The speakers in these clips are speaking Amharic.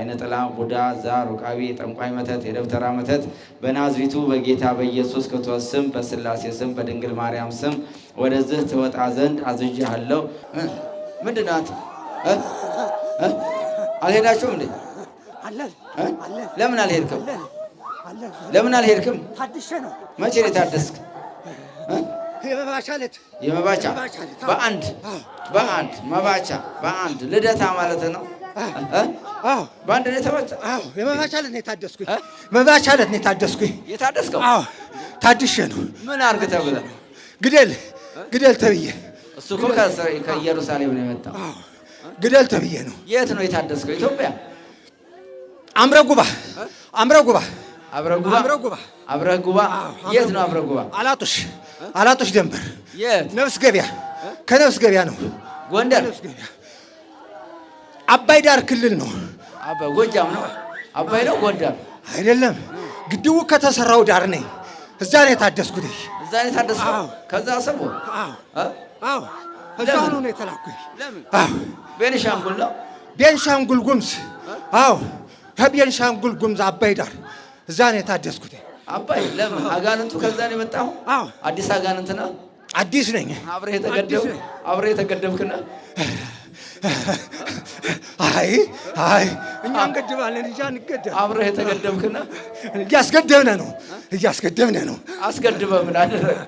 አይነጥላ፣ ቡዳ፣ ዛር፣ ሩቃቢ፣ ጠንቋይ መተት፣ የደብተራ መተት በናዝሪቱ በጌታ በኢየሱስ ክርስቶስ ስም በስላሴ ስም በድንግል ማርያም ስም ወደዚህ ትወጣ ዘንድ አዝዣለሁ። ምንድን ናት? አልሄዳችሁም እንዴ? ለምን አልሄድክም? ለምን አልሄድክም? ታድሼ ነው። መቼ ነው የታደስክ? የመባቻ ዕለት የመባቻ በአንድ መባቻ በአንድ ልደታ ማለት ነው። በአንድ ነው የተባቻ። የመባቻ ዕለት ነው የታደስኩኝ። መባቻ ዕለት ነው የታደስኩኝ። የታደስከው? ታድሼ ነው። ምን አድርግ ተብለህ? ግደል ተብዬ። እሱ እኮ ከኢየሩሳሌም ነው የመጣው። ግደል ተብዬ ነው። የት ነው የታደስከው? ኢትዮጵያ። አምረጉባ የት ነው አምረጉባ? አላጦሽ ደንበር። የት? ነፍስ ገበያ። ከነፍስ ገበያ ነው። ጎንደር። አባይ ዳር ክልል ነው። ጎጃም ነው። አባይ ነው ጎንደር አይደለም። ግድቡ ከተሰራው ዳር ነኝ። እዛ ነው የታደስኩት። እዛ ነው የታደስከው? ከዛ ሰቦ እዛ ነው የተላኩኝ። ቤንሻንጉል ነው። ቤንሻንጉል ጉምዝ። ከቤንሻንጉል ጉምዝ አባይ ዳር እዛ ነው የታደስኩት። አባይ ለምን? አጋንንቱ ከዛ ነው የመጣው። አዲስ አጋንንት ነው። አዲስ ነኝ። አብረህ የተገደብክ ነህ። አይ እኛ እንገድባለን እንጂ አንገደብ። አብረህ የተገደብክ ነህ። እያስገደብነ ነው። አስገድበህ ምን አደረግህ?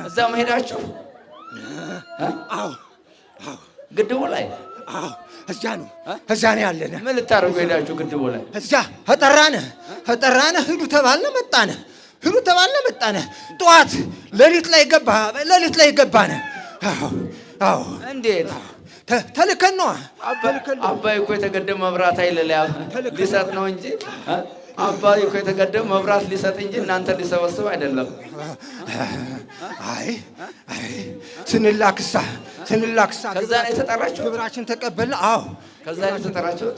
እዛ መሄዳችሁ? ግድቡ ላይ? እዛ ነው ያለነ። ምን ልታደርጉ ሄዳችሁ ግድቡ ላይ? እዛ ተጠራነ ሂዱ ተባልነ መጣነ። ጠዋት ሌሊት ላይ ገባነ። እንዴት ተልከን ነዋ። አባይ እኮ የተገደበ መብራት ኃይል ሊሰጥ ነው እንጂ አባይ እኮ የተገደበ መብራት ሊሰጥ እንጂ እናንተ ሊሰበስብ አይደለም። ስንላክሳ ከዛ ነው የተጠራችሁት? ግብራችን ተቀበልን። ከዛ ነው የተጠራችሁት?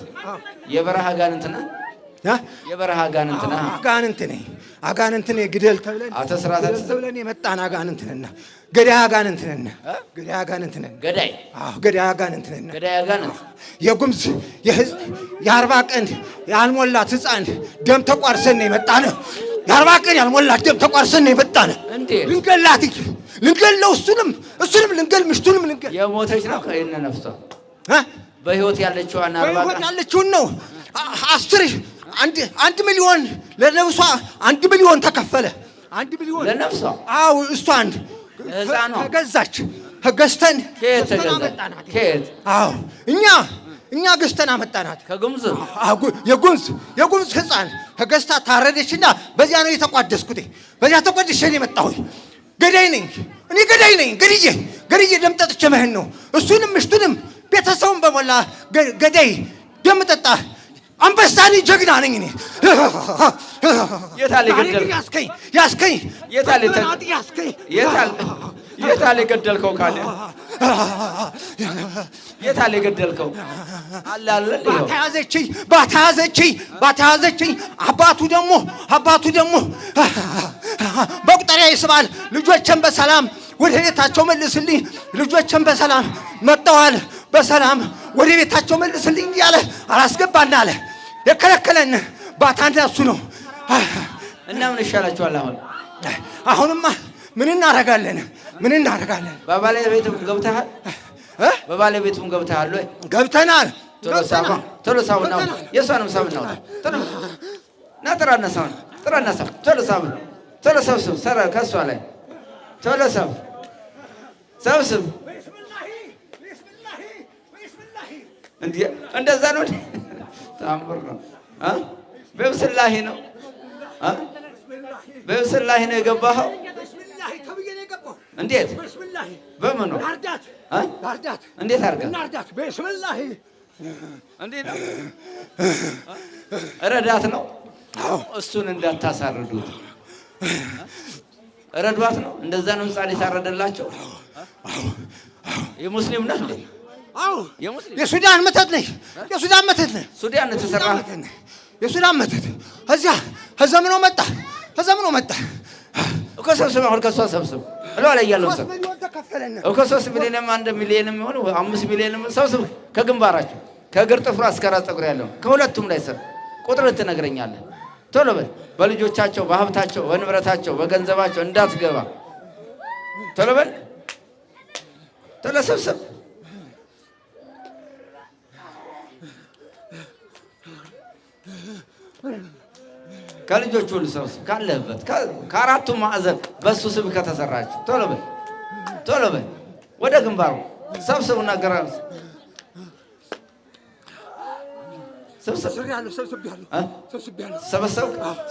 የበረሃ አጋንንት ነህ? የበረሃ አጋንንት ነህ? አጋንንት ነህ። ግደል ተብለን የመጣን አጋንንት ነን። ገዳይ አጋንንት ነን። የጉምዝ የ40 ቀን ያልሞላት ሕፃን ደም ተቋርሰን ነው የመጣን። የ40 ቀን ያልሞላት ደም ተቋርሰን ነው የመጣን። ልንገለው እሱንም ልንገል፣ ምሽቱንም ልንገል። የሞተች ነው ከእነ ነፍሷ በህይወት ያለችዋና 40 ቀን ያለችውን ነው 1 ሚሊዮን ለነፍሷ 1 ሚሊዮን ተከፈለ። 1 ሚሊዮን ለነፍሷ? እሷ ገዝተን አመጣናት። እኛ ገዝተን አመጣናት ከጉምዝ። የጉምዝ ሕፃን ከገዝታ ታረደችና በዚያ ነው የተቋደስኩት። በዚያ ተቋድሼ ነው የመጣሁት። ገዳይ ነኝ። ገድዬ ደም ጠጥቼ መሄድ ነው። እሱንም ምሽቱንም ቤተሰቡን በሞላ ገዳይ ደም ጠጣ። አንበሳኒ ጀግና ነኝ እኔ። የታለ የገደልከው? ካለ የታለ የገደልከው? አለ ባታያዘችኝ አባቱ ደግሞ በቁጠሪያ ይስባል። ልጆችን በሰላም ወደ ቤታቸው መልስልኝ። ልጆችን በሰላም መጥተዋል። በሰላም ወደ ቤታቸው መልስልኝ እያለ አላስገባና አለ። የከለከለን ባታንዳ እሱ ነው። እና ምን ይሻላችኋል? አሁንማ ምን እናደርጋለን? በባለቤቱም ገብተሃል ወይ? ገብተናል። ቶሎ ሳቡና የሷንም ሳቡና ጥራና ሳብ ቶሎ ሰብስብ። ሰራ ከሷ ላይ ቶሎ ሰብስብ። እንደዛ ነው። ታምር ነው። በብስላሂ ነው የገባኸው? እንዴት? በምን ነው? እንዴት አድርገህ? ረዳት ነው። እሱን እንዳታሳርዱት። ረዷት ነው። እንደዛ ነው ሕፃን የታረደላቸው። የሙስሊም ነህ? የሱዳን መተት ነህ። ሱዳን ተሰራ። የሱዳን መተት እዚያ ከዘምኖ መጣ እኮ። ሰብስብ። አሁን ከሷ ሰብስብ። እሏ ላይ ያለው ተከፈለን እኮ 3 ሚሊዮንም 1 ሚሊዮንም ሆነ 5 ሚሊዮንም ሰብስብ ከግንባራቸው ከእግር ጥፍሩ እስከ ራስ ፀጉር ያለው ከሁለቱም ላይ ሰብ ቁጥር ትነግረኛለህ። ቶሎ በል በልጆቻቸው በሀብታቸው በንብረታቸው በገንዘባቸው እንዳትገባ ቶሎ በል ቶሎ ሰብስብ። ከልጆቹ ሁሉ ሰብስብ ካለህበት ከአራቱ ማዕዘን በሱ ስም ከተሰራችሁ ቶሎ በል ወደ ግንባሩ ሰብስቡና ገራም ሰብስብ።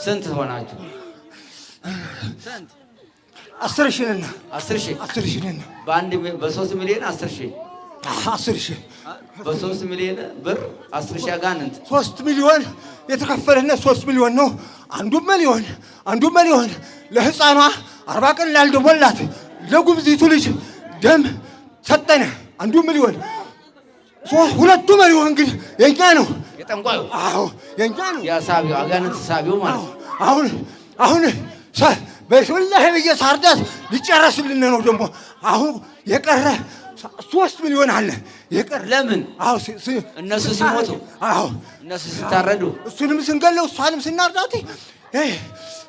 ስንት ሆናችሁ? 10 ሺህና 10 ሺህ በ3 ሚሊዮን 10 ሺህ 10 ሺህ በ3 ሚሊዮን ብር 10 ሺህ አጋንንት 3 ሚሊዮን የተከፈለና 3 ሚሊዮን ነው። አንዱ ሚሊዮን ለህፃኗ 40 ቀን ላልደወላት ለጉብዚቱ ልጅ ደም ሰጠነ። አንዱ ሚሊዮን 2 ሚሊዮን ግን የኛ ነው። የጠንቋዩ የኛ ነው። ያሳቢው አጋንንት ሳቢው ማለት አሁን በስላህ በየሳርዳት ሊጨረስልን ነው። ደግሞ አሁን የቀረ 3 ሚሊዮን አለ የቀረ። ለምን? እነሱ ሲሞቱ እነሱ ሲታረዱ እሱንም ስንገለው እሷንም ስናርዳት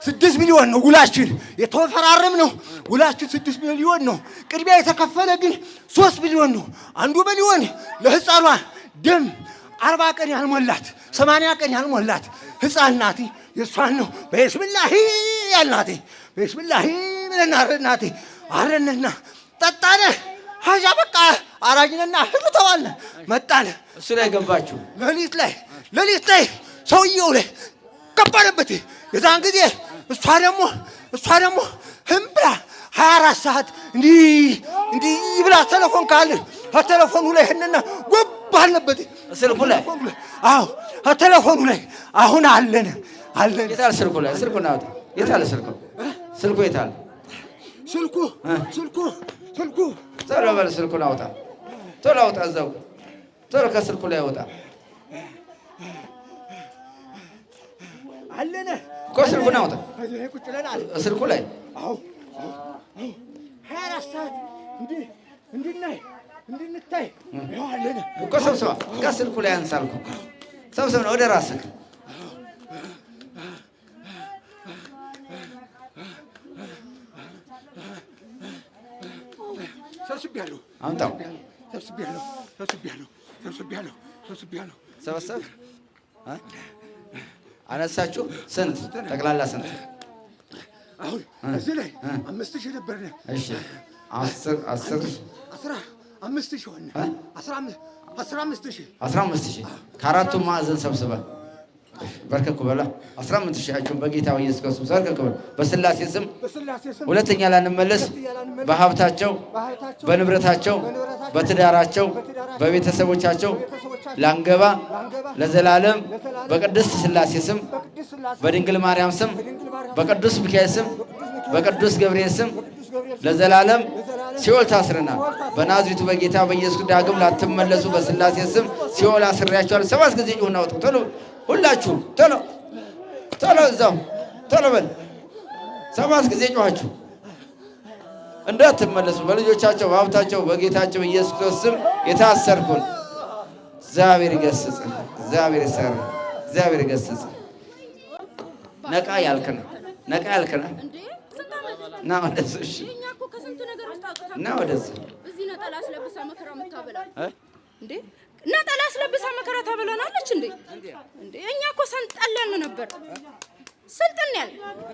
6 ሚሊዮን ነው ውላችን። የተፈራረም ነው ውላችን 6 ሚሊዮን ነው። ቅድሚያ የተከፈለ ግን 3 ሚሊዮን ነው። አንዱ ሚሊዮን ለህፃኗ ደም 40 ቀን ያልሞላት 80 ቀን ያልሞላት ህፃን ናት። የእሷን ነው በስምላሂ ያልናት በስምላሂ ብለን አረነና ጠጣነ። ሀጃ በቃ አራጅነና ህዱ ተዋለ መጣለ። እሱ ላይ ገባችሁ። ሌሊት ላይ ሰውየው ላይ ገባንበት። የዛን ጊዜ እሷ ደግሞ ህም ብላ 24 ሰዓት እንዲህ ብላ ቴሌፎን ካለ ቴሌፎኑ ላይ ሄድንና ጎብ አለበት ስልኩ ላይ ቴሌፎኑ ላይ አሁን አለን። የታለ ስልኩ ላይ? ስልኩን አውጣ። የታለ ስልኩ? ስልኩ የታለ? ስልኩ ቶሎ በል ስልኩን አውጣ። ቶሎ አውጣ። እዛው ቶሎ ከስልኩ ላይ አውጣ አለነ እኮ ስልኩን አውጣ። ስልኩ ላይ 24 ሰዓት እንድንታይ አለነ እኮ ሰብስባ ከስልኩ ላይ አንሳልኩ። ሰብስብ ነው ወደ ራስህ ሰብስቤያለሁ። አምጣው። ሰብስቤያለሁ። ሰበሰብ አነሳችሁ። ስንት ጠቅላላ ስንት? አሁን እዚህ ላይ 5000 ነበር። እሺ 15,000 ሆነ። 15,000 ከአራቱ ማዕዘን ሰብስበን በርከክ በላ 15,000 በጌታ በኢየሱስ ክርስቶስ በርከክ በላ። በስላሴ ስም ሁለተኛ ላንመለስ። በሀብታቸው በንብረታቸው በትዳራቸው በቤተሰቦቻቸው ላንገባ ለዘላለም በቅድስት ስላሴ ስም በድንግል ማርያም ስም በቅዱስ ሚካኤል ስም በቅዱስ ገብርኤል ስም ለዘላለም ሲኦል ታስረናል። በናዝሬቱ በጌታ በኢየሱስ ዳግም ላትመለሱ በስላሴ ስም ሲኦል አስሬያችኋለሁ። 7 ጊዜ ጮኹና አውጡ። ቶሎ ሁላችሁ ቶሎ እዛው ቶሎ በል 7 ጊዜ ጮኻችሁ እንዳትመለሱ። በልጆቻቸው በሀብታቸው በጌታቸው ኢየሱስ ክርስቶስ ስም የታሰርኩን እግዚአብሔር ይገስጽ፣ እግዚአብሔር ይሰራ፣ እግዚአብሔር ይገስጽ። ነቃ ያልከና ና ወደዚህ። እሺ ና ወደዚህ። እዚህ ነጠላ አስለብሳ መከራ የምታበላ ነጠላ አስለብሳ መከራ ታበላናለች እንዴ? እኛ እኮ ሰንጠለን ነበር። ስልጥን ያል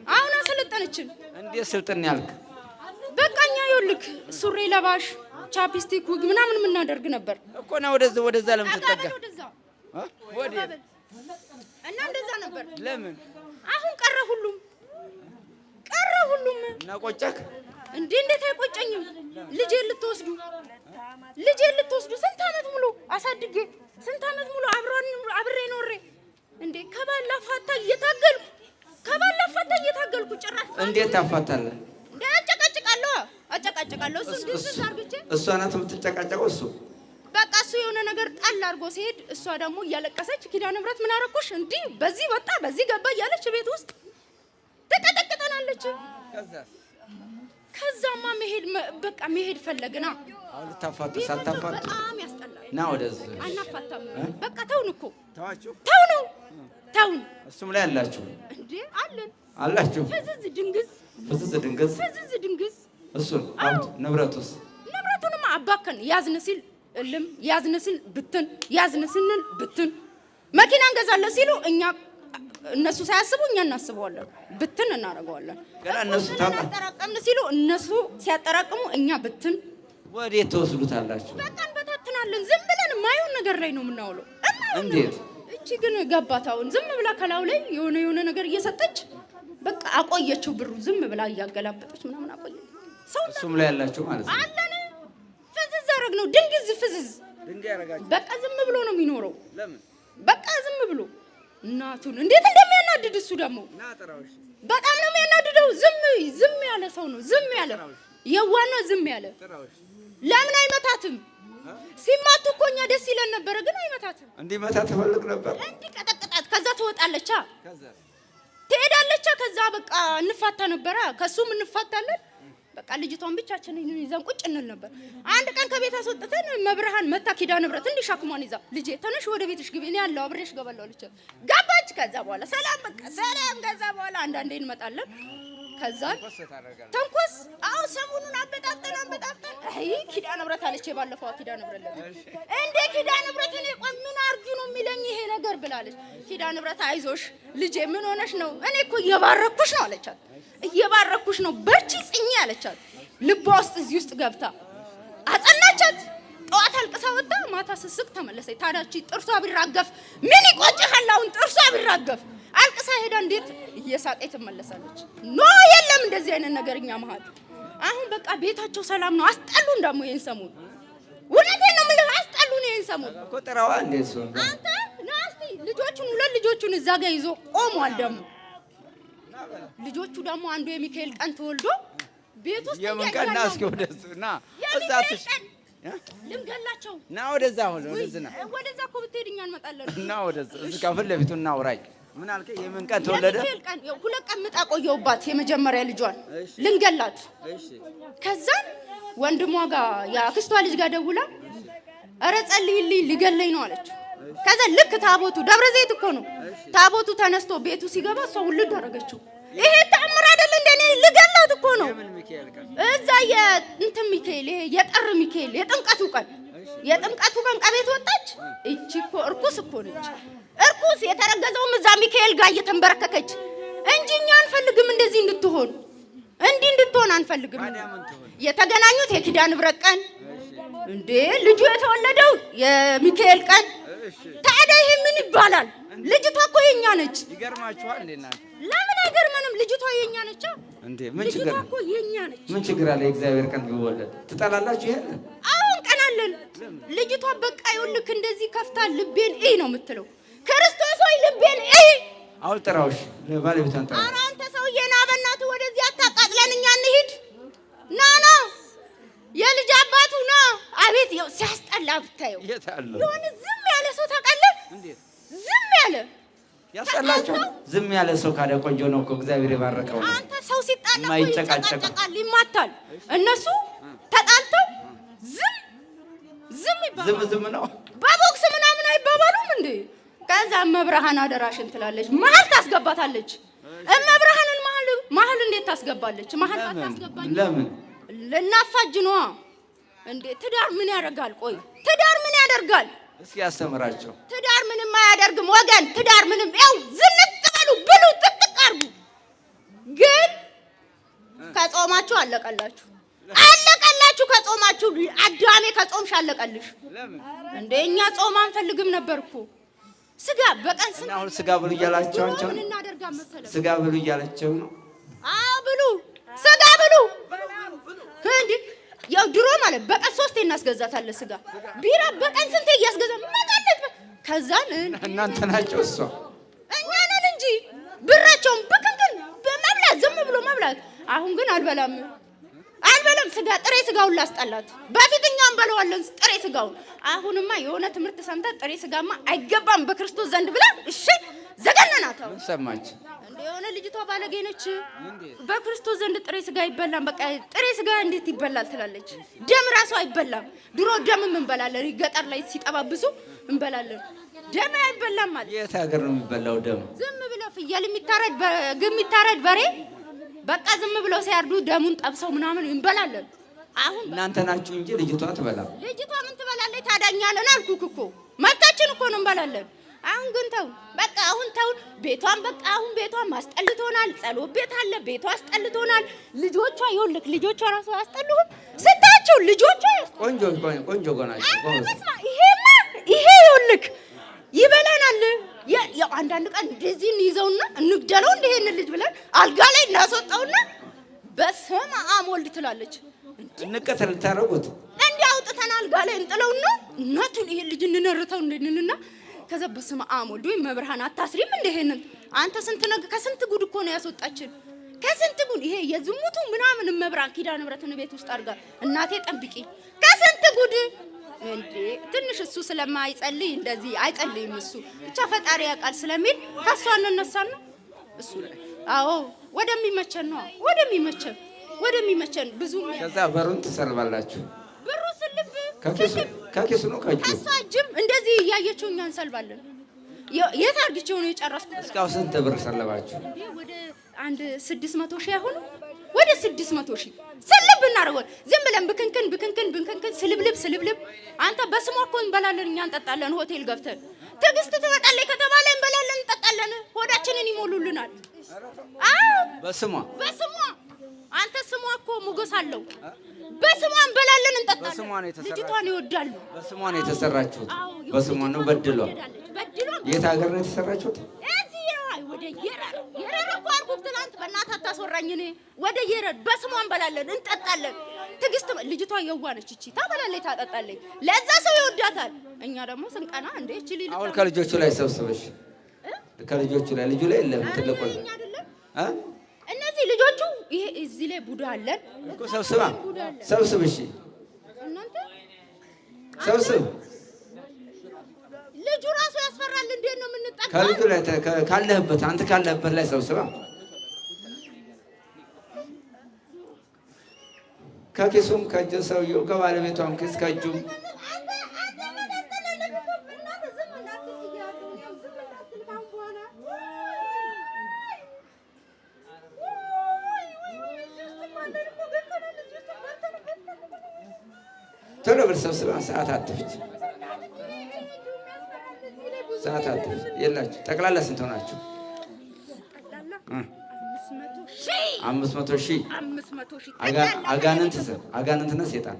አሁን አሰለጠነችን። እንዴት ስልጥን ያልክ? በቃ እኛ ይኸውልህ ሱሪ ለባሽ ቻፕስቲክ ውግ ምናምን የምናደርግ ነበር እኮ። ና ወደዛ ለምን ትጠጋ? እና እንደዛ ነበር። ለምን አሁን ቀረ ሁሉም እና ቆጨክ እንዴ? እንዴት አይቆጨኝም? ልጄን ልትወስዱ ስንት ዓመት ሙሉ አሳድጌ ስንት ዓመት ሙሉ አብሬ ኖሬ እንዴ ከባላፋታ እየታገልኩ ጭራሽ እንዴት ታፋታለህ? እንዴ አጨቃጭቃለሁ። እሱ አርግቼ እሷ ናት የምትጨቃጨቀው። እሱ በቃ እሱ የሆነ ነገር ጣል አድርጎ ሲሄድ እሷ ደግሞ እያለቀሰች ኪዳነ ምሕረት ምን አደረኩሽ እንዲህ በዚህ ወጣ በዚህ ገባ እያለች ቤት ውስጥ ትቀጠቅጠናለች። ከዛማ በቃ መሄድ ፈለግና አሁን ተፋቱ ሳታፋቱ በጣም ያስጠላል። ና ወደዚህ አናፋታም። በቃ ተውን እኮ ተዋችሁ ተውን። እሱም ላይ አላችሁ እንዴ አለን አላችሁ ፍዝዝ ድንግዝ እሱን ሀብት ንብረቱንማ አባከን ያዝን ሲል እልም ያዝን ሲል ብትን ያዝን ስንል ብትን መኪና እንገዛለን ሲሉ እነሱ ሳያስቡ እኛ እናስበዋለን፣ ብትን እናደርገዋለን። ገና እነሱ ታጠራቀምን ሲሉ እነሱ ሲያጠራቅሙ እኛ ብትን። ወዴት ተወስዱታላችሁ? በቃ እንበታትናለን። ዝም ብለን የማይሆን ነገር ላይ ነው የምናውለው። እንዴት እቺ ግን ገባታውን ዝም ብላ ከላው ላይ የሆነ ነገር እየሰጠች በቃ አቆየችው። ብሩ ዝም ብላ እያገላበጠች ምናምን አቆየች። እሱም ላይ ያላችሁ ማለት ነው አለን። ፍዝዝ አረግ ነው ድንግዝ ፍዝዝ ድንጋይ ያረጋችሁ። በቃ ዝም ብሎ ነው የሚኖረው። ለምን በቃ ዝም ብሎ እናቱን እንዴት እንደሚያናድድ እሱ ደግሞ በጣም ነው የሚያናድደው። ዝም ያለ ሰው ነው። ዝም ያለ የዋና ዝም ያለ ለምን አይመታትም? ሲማቱ እኮ እኛ ደስ ይለን ነበረ፣ ግን አይመታትም። እንዲመታ ተፈልግ ነበር። እንዲቀጠቅጣት ከዛ ትወጣለች፣ ትሄዳለች። ከዛ በቃ እንፋታ ነበረ። ከሱም እንፋታለን። በቃ ልጅቷን ብቻችንን ይዘን ቁጭ እንል ነበር። አንድ ቀን ከቤት አስወጥተን መብርሃን መታ ኪዳነ ምሕረት እንዲሻክሟን ይዛ ልጄ ተነሽ ወደ ቤትሽ ግቢ፣ እኔ ያለው አብሬሽ ገባለሁ አለች። ገባች። ከዛ በኋላ ሰላም በቃ ሰላም። ከዛ በኋላ አንዳንዴ እንመጣለን። ከዛ ተንኮስ ሰሙኑን አበጣጠን አይ ኪዳነ ምሕረት አለች። የባለፈው ኪዳነ ምሕረት እንዴ ኪዳነ ምሕረት እኔ ቆይ ምን አርጊ ነው የሚለኝ ይሄ ነገር ብላለች። ኪዳነ ምሕረት አይዞሽ ልጄ ምን ሆነሽ ነው? እኔ እኮ እየባረኩሽ ነው አለቻት። እየባረኩሽ ነው በርቺ ጽኚ አለቻት። ልቧ ውስጥ እዚህ ውስጥ ገብታ አጸናቻት። ጠዋት አልቅሳ ወጣ፣ ማታ ስስቅ ተመለሰች። ታዳቺ ጥርሷ ቢራገፍ ምን ይቆጭሃል? አሁን ጥርሷ ቢራገፍ አልቅሳ ሄዳ እንዴት እየሳቀች ትመለሳለች። ኖ የለም እንደዚህ አይነት ነገር እኛ መሀል። አሁን በቃ ቤታቸው ሰላም ነው። አስጠሉን ደግሞ ይሄን ሰሞን እውነቴን ነው የምልህ፣ አስጠሉን ይሄን ሰሞን እኮ ጥራዋ እንዴት ሰው አንተ ናስቲ ሁለት ልጆቹን እዛ ጋር ይዞ ቆሟል። ደግሞ ልጆቹ ደግሞ አንዱ የሚካኤል ቀን ተወልዶ ቤት ውስጥ የመንቀና እስኪ ወደሱና እዛትሽ ልንገላቸው ና ወደዛ ወደዛ እኮ ብትሄድ እኛ እንመጣለን። እና ወደዛ እዚህ ጋር ፊት ለፊቱ እናውራኝ። ምን አልከኝ? የምን ቀን ተወለደ? የሚካኤል ቀን ሁለት ቀን ምጣ ቆየውባት የመጀመሪያ ልጇን ልንገላት። ከዛ ወንድሟ ጋር የአክስቷ ልጅ ጋር ደውላ ኧረ ጸልይልኝ ሊገለኝ ነው አለች። ከዛ ልክ ታቦቱ ደብረ ዘይት እኮ ነው። ታቦቱ ተነስቶ ቤቱ ሲገባ እሷ ውልድ አደረገችው። ይሄ ተአምር አይደል እንደ እኔ ልገላት እኮ ነው። እዛ የእንትን ሚካኤል ይሄ የጥር ሚካኤል የጥምቀቱ ቀን ከቤት ወጣች። እቺ እኮ እርኩስ እኮ ነች። እርኩስ የተረገዘውም እዛ ሚካኤል ጋር እየተንበረከከች እንጂ እኛ አንፈልግም እንደዚህ እንድትሆን አንፈልግም። የተገናኙት የኪዳነ ምሕረት ቀን እንዴ ልጁ የተወለደው የሚካኤል ቀን። ታዲያ ይሄ ምን ይባላል? ልጅቷ እኮ የኛ ነች። ይገርማችኋል እንዴ እናንተ? ለምን አይገርመንም? ልጅቷ የኛ ነች እንዴ። ምን ችግር እኮ የኛ ነች። ምን ችግር አለ? የእግዚአብሔር ቀን ቢወለድ ትጠላላችሁ? ይሄን አሁን ቀናለን። ልጅቷ በቃ ይኸውልህ እንደዚህ ከፍታ ልቤን እይ ነው የምትለው። ክርስቶስ ሆይ ልቤን እይ። አሁን ጥራውሽ ለባለቤቷን ጥራው። ኧረ አንተ ሰውዬ ና በእናትህ ወደዚህ አታቃጥለን፣ እኛ እንሂድ። ና የልጅ አባቱ ና። አቤት ይኸው ሲያስጠላ ብታየው። የት አለ? የሆነ ዝም ያለ ሰው ታውቃለህ? እንዴት ዝም ያለ ያስጠላችሁ? ዝም ያለ ሰው ካለ ቆንጆ ነው እኮ እግዚአብሔር የባረከው። አንተ ሰው ሲጣላ ይጨቃጨቃል፣ ይማታል። እነሱ ተጣልተው ዝም ይባላል። ዝም ነው። በቦክስ ምናምን አይባባሉም እንዴ? ከዛ እመብርሃን አደራሽን ትላለች፣ መሀል ታስገባታለች። እመብርሃንን መሀል እንዴት ታስገባለች? መሀል ታስገባኝ። ለምን? ልናፋጅ ነዋ እንዴ? ትዳር ምን ያደርጋል? ቆይ ትዳር ምን ያደርጋል? እስኪ ያስተምራቸው። ትዳር ምንም አያደርግም ወገን። ትዳር ምንም ያው ዝንጥ በሉ ብሉ ጥጥቅ አርጉ። ግን ከጾማችሁ አለቀላችሁ። ከጾማችሁ አዳሜ ከጾምሽ አለቀልሽ። እንደ እኛ ጾም አንፈልግም ነበር እኮ። ስጋ በቀን እና አሁን ስጋ ብሉ እያላቸው ምን እናደርጋ መሰለህ? ስጋ ብሉ እያላቸው ነው። አዎ ብሉ፣ ስጋ ብሉ። እንዴ ያው ድሮ ማለት በቀን 3 እናስገዛታለን ስጋ። ቢራ በቀን ስንቴ እያስገዛ መጣለት። ከዛን እናንተ ናቸው እሷ እኛ ነን እንጂ ብራቸውን በከንከን በመብላት ዝም ብሎ መብላት። አሁን ግን አልበላም ስጋ፣ ጥሬ ስጋውን ላስጠላት። በፊት እኛም በለዋለን ጥሬ ስጋውን። አሁንማ የሆነ ትምህርት ሰምታ ጥሬ ስጋማ አይገባም በክርስቶስ ዘንድ ብላ እሺ ዘገነናት። ሰማች የሆነ ልጅቷ ባለጌ ነች። በክርስቶስ ዘንድ ጥሬ ስጋ አይበላም። በቃ ጥሬ ስጋ እንዴት ይበላል ትላለች። ደም ራሱ አይበላም። ድሮ ደም እንበላለን፣ ገጠር ላይ ሲጠባብሱ እንበላለን። ደም አይበላም ማለት የት ሀገር ነው የሚበላው ደም? ዝም ብለው ፍየል የሚታረድ በግ የሚታረድ በሬ በቃ ዝም ብለው ሲያርዱ ደሙን ጠብሰው ምናምን እንበላለን። አሁን እናንተ ናችሁ እንጂ ልጅቷ ትበላ። ልጅቷ ምን ትበላለች? ታዳኛለን አልኩክ እኮ መብታችን እኮ ነው እንበላለን። አሁን ግን ተው በቃ አሁን ተው። ቤቷን በቃ አሁን ቤቷን ማስጠልቶናል። ጸሎት ቤት አለ፣ ቤቷ አስጠልቶናል። ልጆቿ ይኸውልህ ልጆቿ ራሱ አስጠልሁም ስታቸው ልጆቿ ቆንጆ ጎናቸው። ይሄማ ይሄ ይኸውልህ ይበላናል። ያው አንዳንድ ቀን እንደዚህ እንይዘውና እንግደለው እንደሄን ልጅ ብለን አልጋ ላይ እናስወጣውና በስመ አብ ወልድ ትላለች። እንቀተል ታረጉት እንዴ አውጥተን አልጋ ላይ እንጥለውና እናቱን ይሄ ልጅ እንነርተው እንደንንና ከዛ በስመ አብ ወልድ ወይ መብርሃን አታስሪም እንደሄን አንተ ከስንት ጉድ እኮ ነው ያስወጣችን። ከስንት ጉድ ይሄ የዝሙቱ ምናምን መብርሃን ኪዳነ ምሕረትን ቤት ውስጥ አድርጋ እናቴ ጠብቂ ከስንት ጉድ እንዴ ትንሽ እሱ ስለማይጸልይ እንደዚህ አይጸልይም። እሱ ብቻ ፈጣሪ ያውቃል ስለሚል ከሷ እንነሳና እሱ ላይ አዎ ወደሚመቸን ብዙ ከዛ በሩን ትሰርባላችሁ። ብሩ ስልብ ከኪሱ ነው ከእጁ ከሷ እጅም እንደዚህ እያየችው እኛ እንሰልባለን። የት አድርግቼው ነው የጨረስኩት? እስካሁን ስንት ብር ሰለባችሁ? ወደ 600 ሺህ አይሆንም? ወደ 600 ሺህ ስልብ እናደርገው። ዝም ብለን ብክንክን ስልብልብ። አንተ በስሟ እኮ እንበላለን፣ እኛ እንጠጣለን። ሆቴል ገብተን ትዕግስት ትመጣለች ከተባለ እንበላለን፣ እንጠጣለን። ሆዳችንን ይሞሉልናል። አዎ በስሟ አንተ ስሟ እኮ ሞገስ አለው። በስሟ እንበላለን፣ እንጠጣለን። ልጅቷን ይወዳሉ። በስሟ ነው የተሰራችሁት። በስሟ ነው በድሏ። የት ሀገር ነው የተሰራችሁት? ወደ የረር እኮ አልኩት ትናንት። በእናትህ አታስወራኝ። እኔ ወደ የረር በስሟ እንበላለን፣ እንጠጣለን። ትዕግስት ልጅቷ የዋነች እቺ ታበላለች፣ ታጠጣለች። ለዛ ሰው ይወዳታል። እኛ ደግሞ ስንቀና እንደ እቺ ልጅ አሁን ከልጆቹ ላይ ሰብስበሽ ከልጆቹ ላይ ልጁ ላይ የለም ትልቁ እነዚህ ልጆቹ ይሄ እዚህ ላይ ቡዳ አለን እኮ ሰብስብ። እሺ እናንተ ሰብስብ። ልጁ ራሱ ያስፈራል። እንዴት ነው የምንጠቀመው? ከልጁ ላይ ካለህበት አንተ ካለህበት ላይ ሰብስባ። ከኪሱም ከእጁ ሰውየው ከባለቤቷም ኪስ ከእጁም ቶሎ ብር ሰብስባ። ሰዓት አትፍጅ። የላችሁ ጠቅላላ ስንት ሆናችሁ? 500 ሺህ። አጋንንትና ሴጣን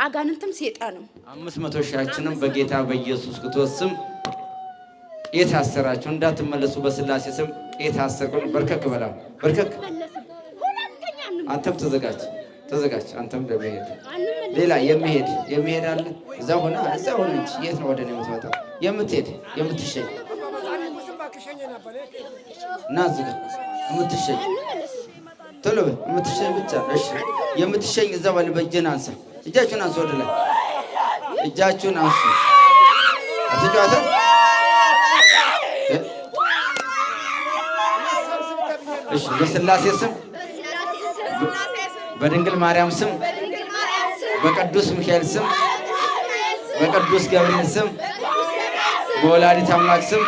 አጋንንትም ሴጣንም 500 ሺያችንም በጌታ በኢየሱስ ክርስቶስ ስም የታሰራችሁ እንዳትመለሱ በስላሴ ስም የታሰርከው በርከክ በላ በርከክ። አንተም ተዘጋጅ። አንተም ለመሄድ ሌላ የሚሄድ አለ። እዛ ሆነ እንጂ የት ነው ወደ እኔ የምትመጣው? የምትሸኝ እና እዚህ ጋር የምትሸኝ ቶሎ በል። የምትሸኝ ብቻ እሺ። የምትሸኝ እዛ ባለ በእጅህን አንሳ። እጃችሁን አንሱ፣ ወደ ላይ እጃችሁን አንሱ። አትጫወተ። እሺ በስላሴ ስም በድንግል ማርያም ስም በቅዱስ ሚካኤል ስም በቅዱስ ገብርኤል ስም በወላዲተ አምላክ ስም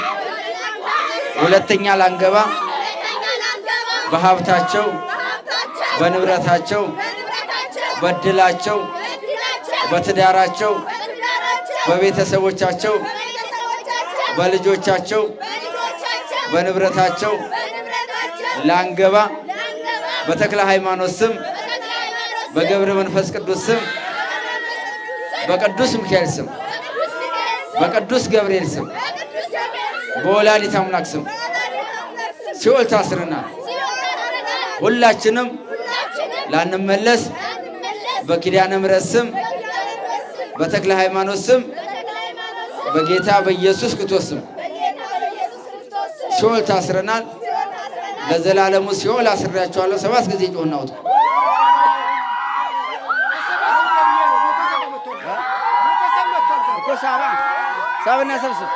ሁለተኛ ላንገባ በሀብታቸው በንብረታቸው በድላቸው በትዳራቸው በቤተሰቦቻቸው በልጆቻቸው በንብረታቸው ላንገባ በተክለ ሃይማኖት ስም በገብረ መንፈስ ቅዱስ ስም በቅዱስ ሚካኤል ስም በቅዱስ ገብርኤል ስም በወላዲተ አምላክ ስም ሲኦል ታስረናል። ሁላችንም ላንመለስ በኪዳነ ምሕረት ስም በተክለ ሃይማኖት ስም በጌታ በኢየሱስ ክርስቶስ ስም ሲኦል ታስረናል። ለዘላለሙ ሲኦል አስሬያቸዋለሁ። 7 ጊዜ ጮህና አውጡ። ሳብና ሰብስብ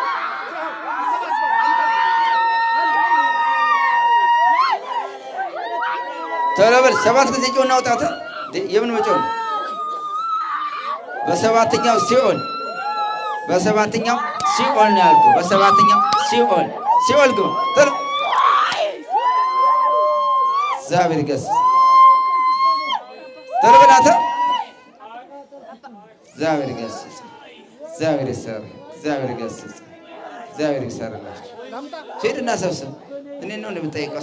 ቶሎ በል 7 ጊዜ ጮና አውጣት። የምን መጮህ ነው? በሰባተኛው ሲኦል በሰባተኛው ሲኦል ነው ያልኩህ። በሰባተኛው ሲኦል ግባ ቶሎ። እግዚአብሔር ይገስጽ። ቶሎ በል አንተ። እግዚአብሔር ይገስጽ። እግዚአብሔር ይሰራ። እግዚአብሔር ይገስጽ። እግዚአብሔር ይሰራላችሁ። ሂድና ሰብስብ። እኔ ነው የምጠይቀው።